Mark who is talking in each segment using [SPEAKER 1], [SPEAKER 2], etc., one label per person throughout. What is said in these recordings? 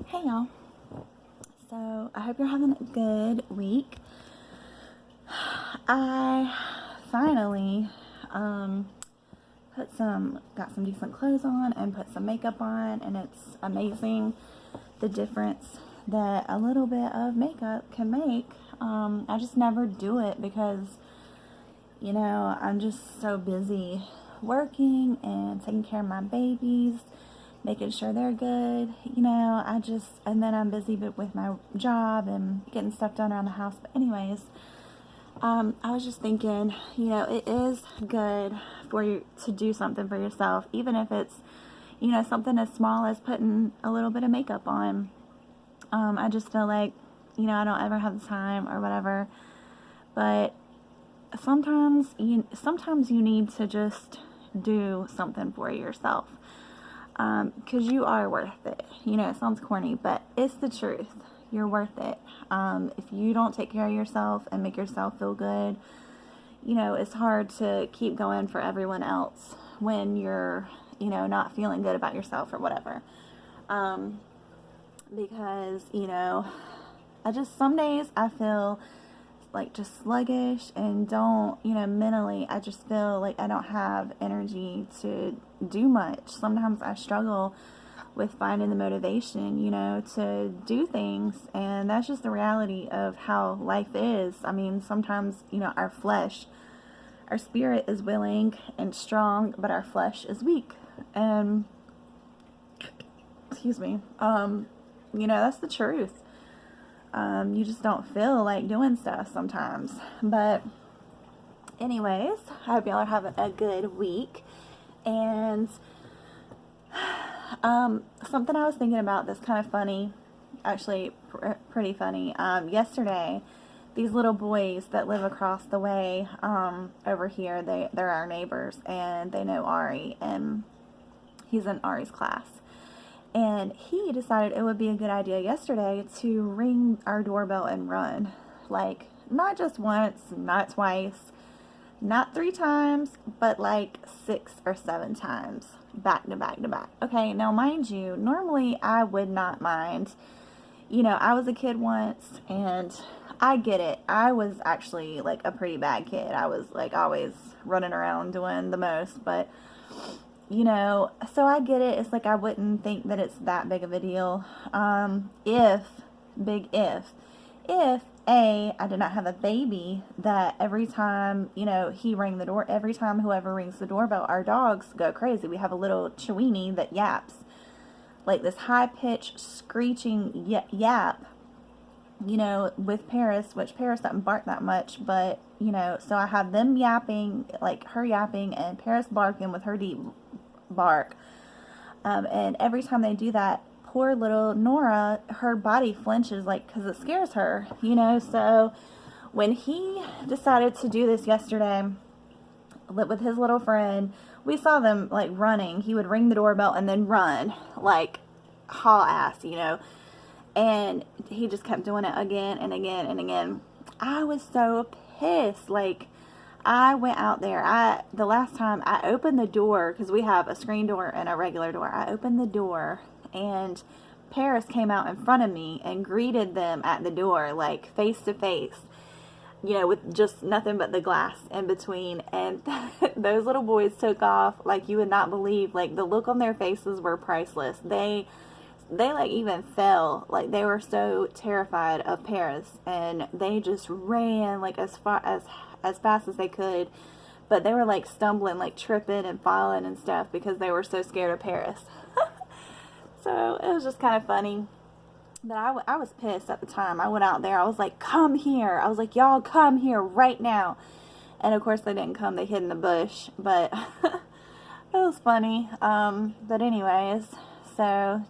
[SPEAKER 1] Hey y'all. So I hope you're having a good week. I finally got some decent clothes on and put some makeup on, and it's amazing the difference that a little bit of makeup can make. I just never do it because I'm just so busy working and taking care of my babies, making sure they're good. And then I'm busy with my job and getting stuff done around the house. But anyways, I was just thinking, it is good for you to do something for yourself, even if it's, something as small as putting a little bit of makeup on. I just feel like, I don't ever have the time or whatever, but sometimes you need to just do something for yourself, because you are worth it. It sounds corny, but it's the truth. You're worth it. If you don't take care of yourself and make yourself feel good, it's hard to keep going for everyone else when you're, not feeling good about yourself or whatever. Because, some days I feel like just sluggish and don't, mentally, I just feel like I don't have energy to do much. Sometimes I struggle with finding the motivation, to do things, and that's just the reality of how life is. I mean, sometimes, our spirit is willing and strong, but our flesh is weak. And, excuse me, that's the truth. You just don't feel like doing stuff sometimes. But anyways, I hope y'all are having a good week. And something I was thinking about that's kind of funny, actually pretty funny. Yesterday, these little boys that live across the way over here, they're our neighbors, and they know Ari, and he's in Ari's class. And he decided it would be a good idea yesterday to ring our doorbell and run. Like, not just once, not twice, not 3 times, but like 6 or 7 times, back to back to back. Okay, now mind you, normally I would not mind. I was a kid once, and I get it. I was actually like a pretty bad kid. I was like always running around doing the most, but so I get it. It's like I wouldn't think that it's that big of a deal. If I did not have a baby that every time, he rang the door, every time whoever rings the doorbell, our dogs go crazy. We have a little Chiweenie that yaps, like this high-pitched screeching yap, with Paris, which Paris doesn't bark that much, but, so I have them yapping, like her yapping, and Paris barking with her deep bark. And every time they do that, poor little Nora, her body flinches, like, because it scares her, So when he decided to do this yesterday with his little friend, we saw them like running. He would ring the doorbell and then run, like haul ass, and he just kept doing it again and again and again. I was so pissed. Like, I went out there. The last time I opened the door, because we have a screen door and a regular door. I opened the door, and Paris came out in front of me and greeted them at the door, like face to face, with just nothing but the glass in between. And those little boys took off like you would not believe. Like, the look on their faces were priceless. They like even fell, like they were so terrified of Paris, and they just ran like as fast as they could, but they were like stumbling, like tripping and falling and stuff because they were so scared of Paris. So it was just kind of funny. But I was pissed at the time. I went out there, I was like, come here. I was like, y'all come here right now. And of course they didn't come, they hid in the bush, but it was funny. But anyways, so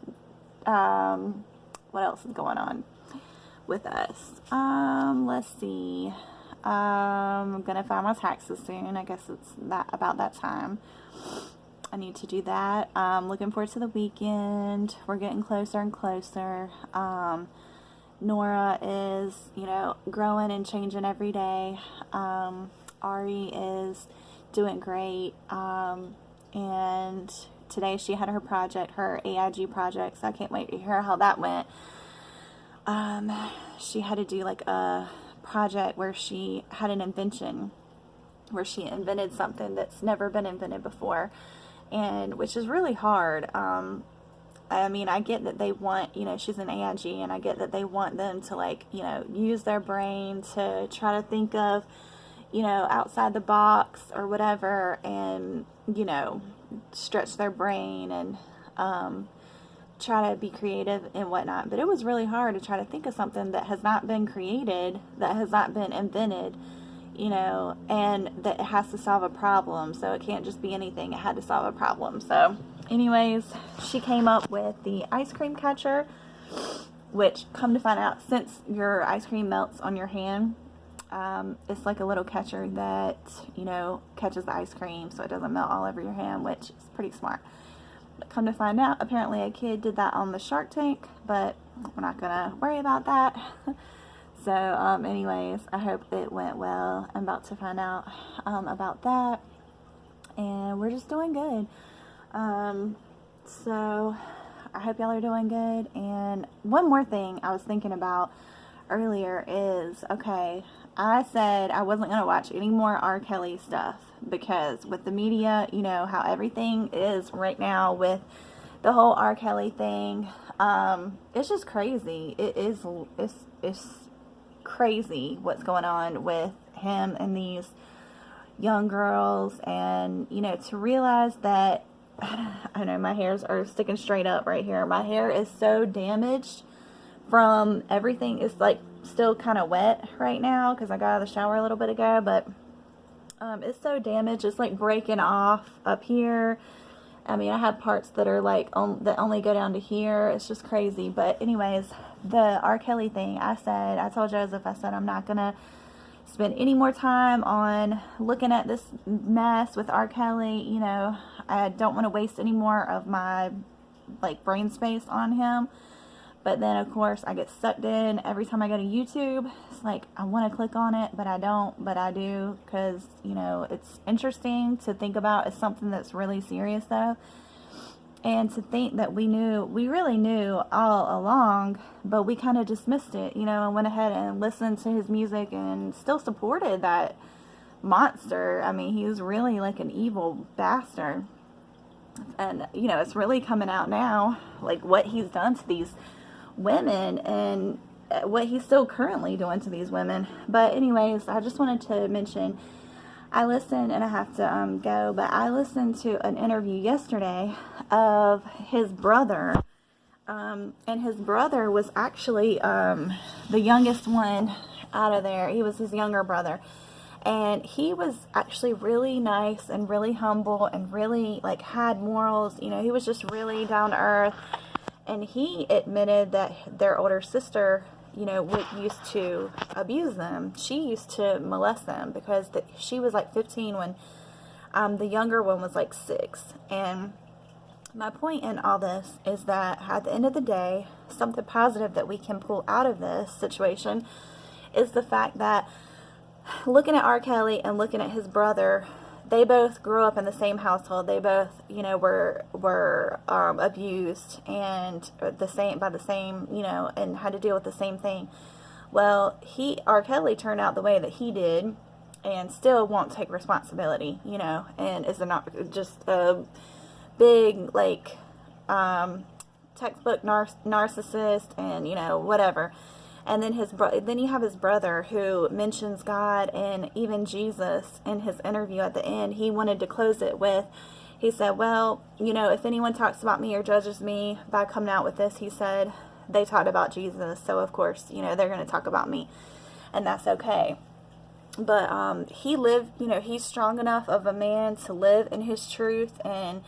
[SPEAKER 1] what else is going on with us? Let's see. I'm gonna file my taxes soon. I guess it's about that time. I need to do that. Looking forward to the weekend. We're getting closer and closer. Nora is, growing and changing every day. Ari is doing great. And today she had her project, her AIG project, so I can't wait to hear how that went. She had to do like a project where she had an invention, where she invented something that's never been invented before, and which is really hard. I mean, I get that they want, she's an AIG, and I get that they want them to, like, use their brain to try to think of, outside the box or whatever, and, stretch their brain and try to be creative and whatnot. But it was really hard to try to think of something that has not been created, that has not been invented, and that it has to solve a problem. So it can't just be anything. It had to solve a problem. So anyways, she came up with the ice cream catcher, which, come to find out, since your ice cream melts on your hand, it's like a little catcher that, catches the ice cream so it doesn't melt all over your hand, which is pretty smart. But come to find out, apparently a kid did that on the Shark Tank, but we're not going to worry about that. So, anyways, I hope it went well. I'm about to find out about that, and we're just doing good. So, I hope y'all are doing good. And one more thing I was thinking about earlier is, okay, I said I wasn't going to watch any more R. Kelly stuff, because with the media, how everything is right now with the whole R. Kelly thing, it's just crazy. It's crazy what's going on with him and these young girls, and to realize that, I know my hairs are sticking straight up right here. My hair is so damaged from everything. It's like still kind of wet right now because I got out of the shower a little bit ago, but it's so damaged. It's like breaking off up here. I mean, I have parts that are like that only go down to here. It's just crazy. But anyways, the R. Kelly thing, I told Joseph, I said I'm not gonna spend any more time on looking at this mess with R. Kelly. I don't want to waste any more of my brain space on him. But then, of course, I get sucked in every time I go to YouTube. It's like, I want to click on it, but I don't, but I do, because, it's interesting to think about. It's something that's really serious, though. And to think that we really knew all along, but we kind of dismissed it, and went ahead and listened to his music and still supported that monster. I mean, he was really like an evil bastard. And, it's really coming out now, like what he's done to these women and what he's still currently doing to these women. But anyways, I just wanted to mention, I listened, and I have to go, but I listened to an interview yesterday of his brother, and his brother was actually the youngest one out of there. He was his younger brother, and he was actually really nice and really humble and really had morals. He was just really down to earth. And he admitted that their older sister, used to abuse them. She used to molest them because she was 15 when the younger one was 6. And my point in all this is that at the end of the day, something positive that we can pull out of this situation is the fact that, looking at R. Kelly and looking at his brother, they both grew up in the same household. They both, were abused and by the same, and had to deal with the same thing. Well, R. Kelly turned out the way that he did, and still won't take responsibility, and is just a big textbook narcissist, and whatever. And then then you have his brother, who mentions God and even Jesus in his interview at the end. He wanted to close it with, he said, well, if anyone talks about me or judges me by coming out with this, he said, they talked about Jesus. So, of course, they're going to talk about me. And that's okay. But he lived, he's strong enough of a man to live in his truth and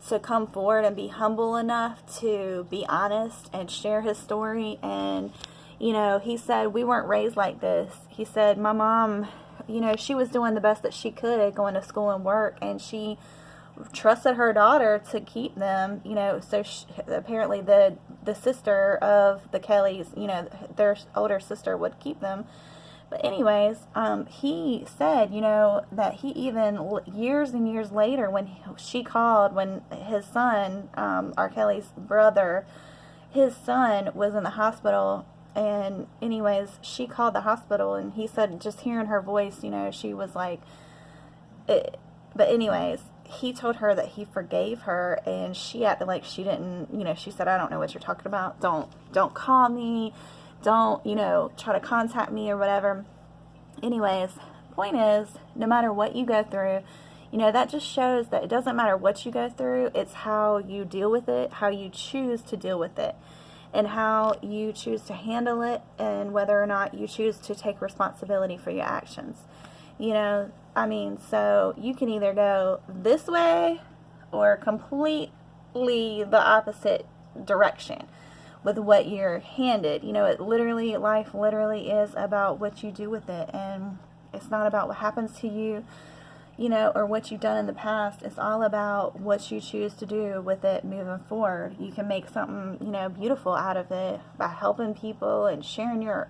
[SPEAKER 1] to come forward and be humble enough to be honest and share his story. And he said, we weren't raised like this. He said, my mom, she was doing the best that she could, going to school and work, and she trusted her daughter to keep them, so apparently the sister of the Kellys, their older sister would keep them. But anyways, he said, you know, that he even years and years later, when she called, when his son, R. Kelly's brother, his son was in the hospital, and anyways, she called the hospital, and he said just hearing her voice, you know, she was like, but anyways, he told her that he forgave her, and she acted like she didn't, you know, she said, I don't know what you're talking about. Don't call me. Don't, you know, try to contact me or whatever. Anyways, point is, no matter what you go through, you know, that just shows that it doesn't matter what you go through. It's how you deal with it, how you choose to deal with it, and how you choose to handle it, and whether or not you choose to take responsibility for your actions. You know, I mean, so you can either go this way or completely the opposite direction with what you're handed. You know, life literally is about what you do with it, and it's not about what happens to you, you know, or what you've done in the past. It's all about what you choose to do with it moving forward. You can make something, you know, beautiful out of it by helping people and sharing your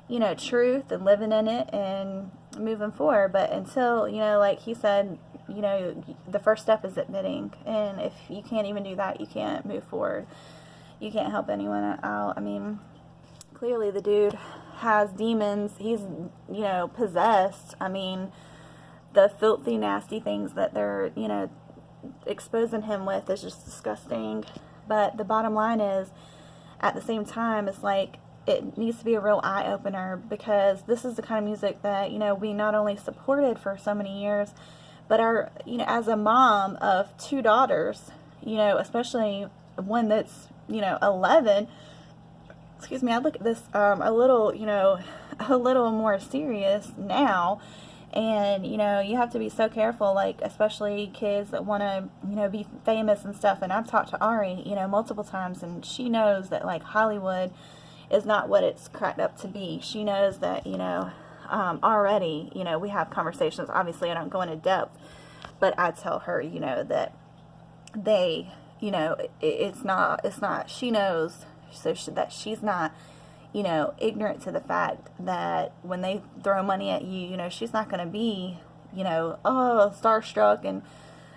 [SPEAKER 1] you know, truth and living in it and moving forward. But until, you know, like he said, you know, the first step is admitting, and if you can't even do that, you can't move forward. You can't help anyone out. I mean, clearly the dude has demons. He's, you know, possessed. I mean, the filthy, nasty things that they're, you know, exposing him with is just disgusting. But the bottom line is, at the same time, it's like, it needs to be a real eye-opener, because this is the kind of music that, you know, we not only supported for so many years, but you know, as a mom of 2 daughters, you know, especially one that's, you know, 11, excuse me, I look at this a little, you know, a little more serious now. And, you know, you have to be so careful, like, especially kids that want to, you know, be famous and stuff. And I've talked to Ari, you know, multiple times, and she knows that, like, Hollywood is not what it's cracked up to be. She knows that, you know, already, you know, we have conversations. Obviously, I don't go into depth, but I tell her, you know, that they, you know, it's not, she knows, so that she's not, you know, ignorant to the fact that when they throw money at you, you know, she's not going to be, you know, oh, starstruck and,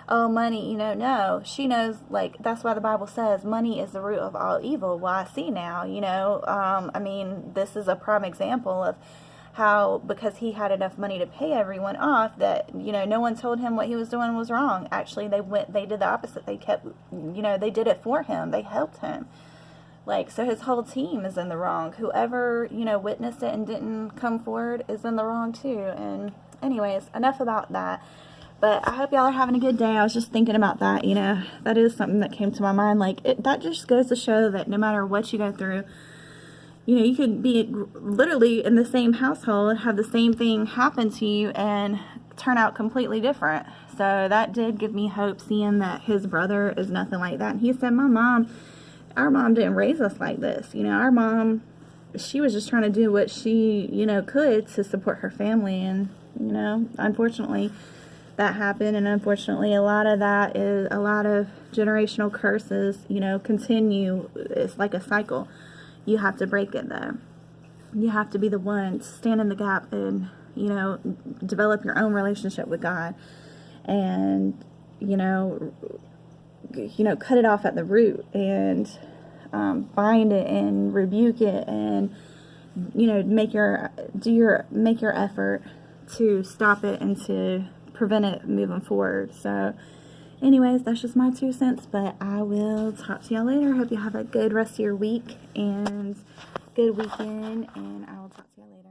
[SPEAKER 1] oh, money, you know, no. She knows, like, that's why the Bible says money is the root of all evil. Well, I see now, you know, I mean, this is a prime example of how, because he had enough money to pay everyone off, that, you know, no one told him what he was doing was wrong. Actually, they did the opposite. They kept, you know, they did it for him. They helped him. Like, so his whole team is in the wrong. Whoever, you know, witnessed it and didn't come forward is in the wrong too. And anyways, enough about that. But I hope y'all are having a good day. I was just thinking about that, you know. That is something that came to my mind. Like, that just goes to show that no matter what you go through, you know, you could be literally in the same household, have the same thing happen to you, and turn out completely different. So that did give me hope, seeing that his brother is nothing like that. And he said, our mom didn't raise us like this. You know, our mom, she was just trying to do what she, you know, could to support her family. And, you know, unfortunately, that happened. And unfortunately, a lot of that is a lot of generational curses, you know, continue. It's like a cycle. You have to break it, though. You have to be the one to stand in the gap and, you know, develop your own relationship with God. And, you know, cut it off at the root, and bind it and rebuke it, and, you know, make your effort to stop it and to prevent it moving forward. So anyways, that's just my 2 cents, but I will talk to y'all later. Hope you have a good rest of your week and good weekend, and I will talk to y'all later.